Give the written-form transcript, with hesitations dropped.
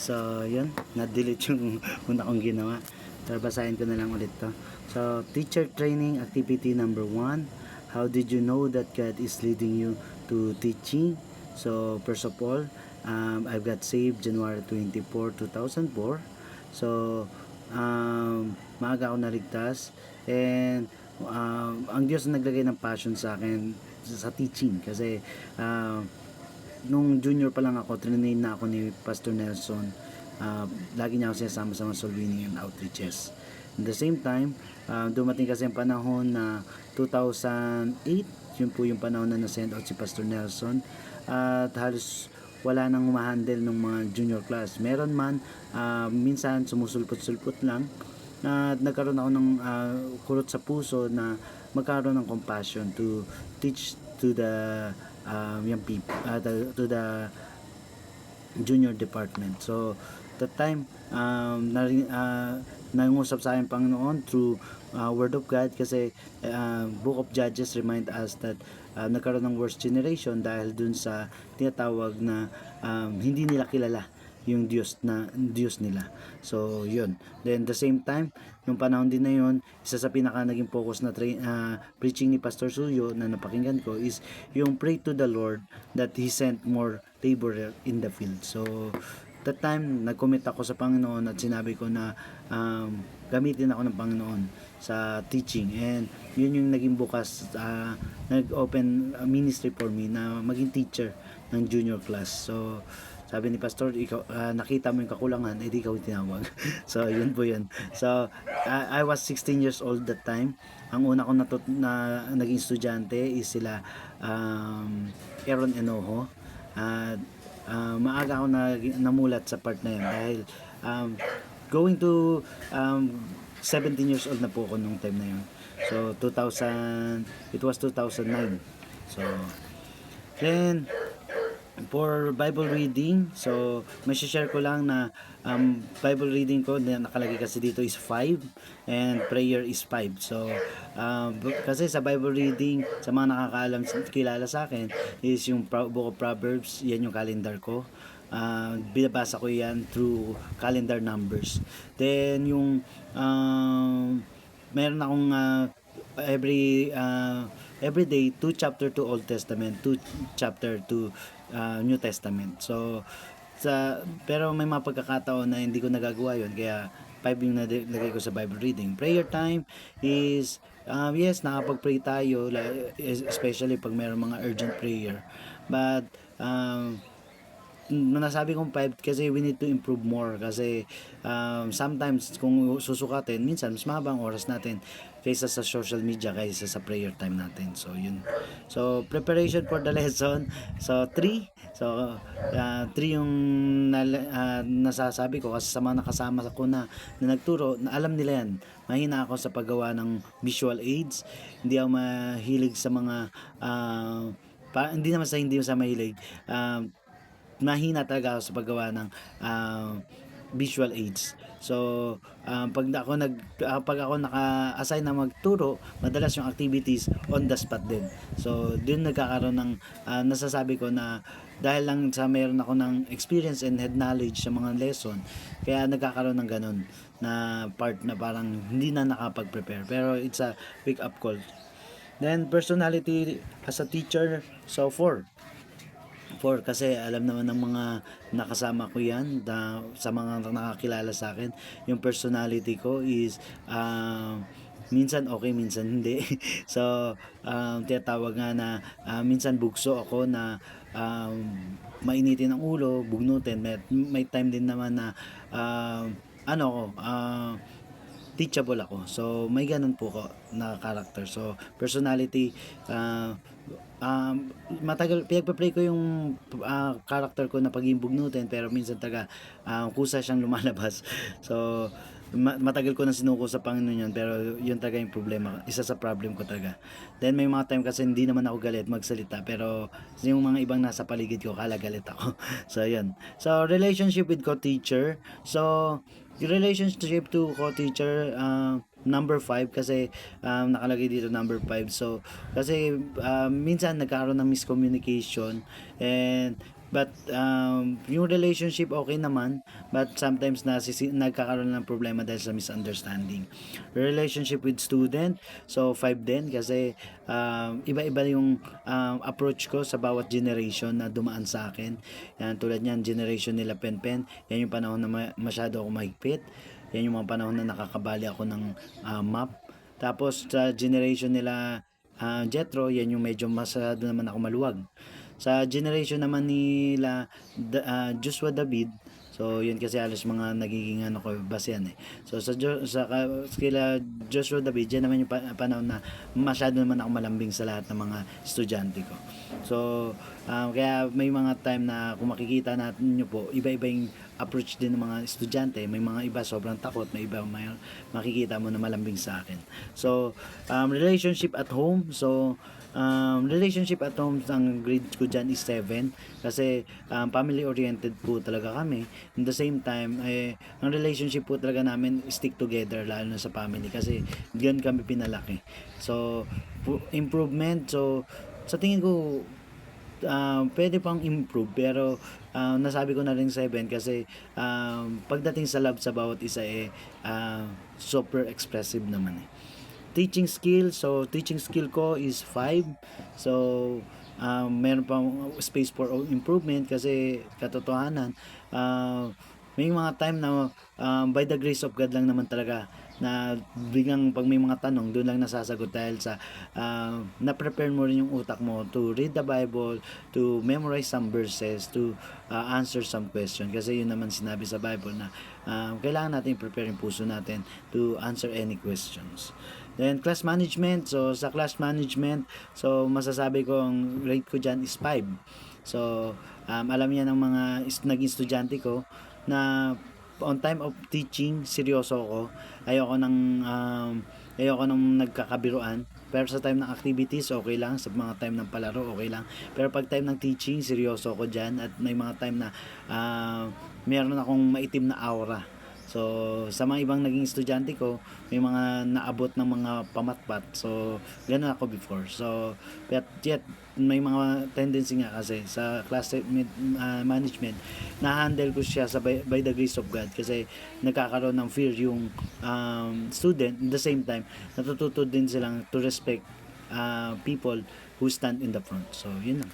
So, yun. Na-delete yung una kong ginawa. So, basahin ko na lang ulit to. So, teacher training activity number 1. How did you know that God is leading you to teaching? So, first of all, I've got saved January 24, 2004. So, maaga ako naligtas. And, ang Diyos na naglagay ng passion sa akin sa teaching. Kasi, nung junior pa lang ako, trinain na ako ni Pastor Nelson. Lagi niya ako sinasama sa mga soul winning and outreaches. At the same time, dumating kasi ang panahon na 2008, yun po yung panahon na na-send out si Pastor Nelson. At halos wala nang humahandle ng mga junior class. Meron man, minsan sumusulpot-sulpot lang. At nagkaroon ako ng kurot sa puso na magkaroon ng compassion to teach to the young people, to the junior department. So that time, nangusap sa akin Panginoon through Word of God, kasi Book of Judges remind us that nagkaroon ng worst generation dahil dun sa tinatawag na hindi nila kilala yung Diyos nila. So yun. Then the same time, yung panahon din na yun, isa sa pinaka naging focus na preaching ni Pastor Suyo na napakinggan ko is yung pray to the Lord that He sent more laborer in the field. So that time, nag-commit ako sa Panginoon at sinabi ko na gamitin ako ng Panginoon sa teaching, and yun yung naging bukas, nag-open ministry for me na maging teacher ng junior class. So sabi ni Pastor, ikaw, nakita mo yung kakulangan, edi ikaw yung tinawag. So yun po yun. So I was 16 years old that time. Ang una ko na naging estudyante is sila Aaron Enoho. Maaga ako namulat sa part na yun dahil going to 17 years old na po ako nung time na yun. So it was 2009. So then for Bible reading, so may share ko lang na Bible reading ko na nakalagay kasi dito is 5 and prayer is 5. So kasi sa Bible reading, sa mga nakakaalam, kilala sa akin is yung Book of Proverbs. Yan yung calendar ko. Binabasa ko yan through calendar numbers. Then yung meron akong every day 2 chapter to Old Testament, 2 chapter to New Testament. So pero may mga pagkakataon na hindi ko nagagawa yun, kaya 5 yung nalagay ko sa Bible reading. Prayer time is yes, nakapag-pray tayo, especially pag mayroong mga urgent prayer. But nasabi kong 5 kasi we need to improve more, kasi sometimes kung susukatin, minsan mas mahaba ang oras natin kaysa sa social media, kaysa sa prayer time natin. So yun. So preparation for the lesson, so 3. So 3 yung nasasabi ko kasi sa mga nakasama ko na nagturo, na alam nila yan. Mahina ako sa paggawa ng visual aids. Hindi ako mahilig sa mga hindi sa mahilig, mahina talaga ako sa paggawa ng visual aids. So pag ako naka-assign na magturo, madalas yung activities on the spot din. So dun nagkakaroon ng nasasabi ko na dahil lang sa meron ako ng experience and head knowledge sa mga lesson, kaya nagkakaroon ng ganun na part na parang hindi na nakapag-prepare, pero it's a wake up call. Then personality as a teacher, so 4 kasi alam naman ng mga nakasama ko yan, sa mga nakakilala sa akin, yung personality ko is minsan okay, minsan hindi. So tinatawag nga na minsan bugso ako na mainitin ang ulo, bugnutin. May time din naman na teachable ako. So may ganun po ko na character. So personality, matagal pinagpa-play ko yung character ko na pagiging bugnutin, pero minsan kusa siyang lumalabas. So matagal ko na sinuko sa Panginoon yun, pero yun talaga yung problema, isa sa problem ko talaga. Then may mga time kasi hindi naman ako galit magsalita, pero yung mga ibang nasa paligid ko kala galit ako. So yun. So relationship with co-teacher, so yung relationship to co-teacher, number 5 kasi nakalagay dito number 5. So kasi minsan nagkaroon ng miscommunication, and But yung relationship okay naman, but sometimes nagkakaroon ng problema dahil sa misunderstanding. Relationship with student, so 5 din kasi iba-iba yung approach ko sa bawat generation na dumaan sa akin. Yan, tulad niyan, generation nila Penpen, yan yung panahon na masyado ako mahigpit. Yan yung mga panahon na nakakabali ako ng map. Tapos sa generation nila Jethro, yan yung medyo masyado naman ako maluwag. Sa generation naman nila Joshua David, so yun kasi halos mga nagiging ano ko base yan eh. So kila Joshua David, yan naman yung panahon na masyado naman ako malambing sa lahat ng mga estudyante ko. So kaya may mga time na kung makikita natin nyo po, iba-iba yung approach din ng mga estudyante. May mga iba sobrang takot, may iba makikita mo na malambing sa akin. So relationship at home, so relationship at home, ang grade ko dyan is 7 kasi family oriented po talaga kami. In the same time ang relationship po talaga namin stick together, lalo na sa family kasi diyan kami pinalaki. So improvement, so sa tingin ko pwede pang improve, pero nasabi ko na rin 7 kasi pagdating sa love sa bawat isa super expressive naman Teaching skill, so teaching skill ko is 5. So meron pang space for improvement kasi katotohanan may mga time na by the grace of God lang naman talaga na biglang pag may mga tanong doon lang nasasagot dahil sa na-prepare mo rin yung utak mo to read the Bible, to memorize some verses, to answer some question, kasi yun naman sinabi sa Bible na kailangan natin prepare yung puso natin to answer any questions. Then class management, so sa class management, so masasabi ko ang rate ko dyan is 5. So alam niya ng mga naging estudyante ko na on time of teaching seryoso ako. Ayoko nang nagkakabiruan. Pero sa time ng activities, okay lang. Sa mga time ng palaro, okay lang. Pero pag time ng teaching, seryoso ako dyan. At may mga time na meron akong maitim na aura. So, sa mga ibang naging estudyante ko, may mga naabot ng mga pamatpat. So, gano'n ako before. So, but yet, may mga tendency nga kasi sa class management, na-handle ko siya by the grace of God kasi nagkakaroon ng fear yung student. At the same time, natututo din silang to respect people who stand in the front. So, yun lang.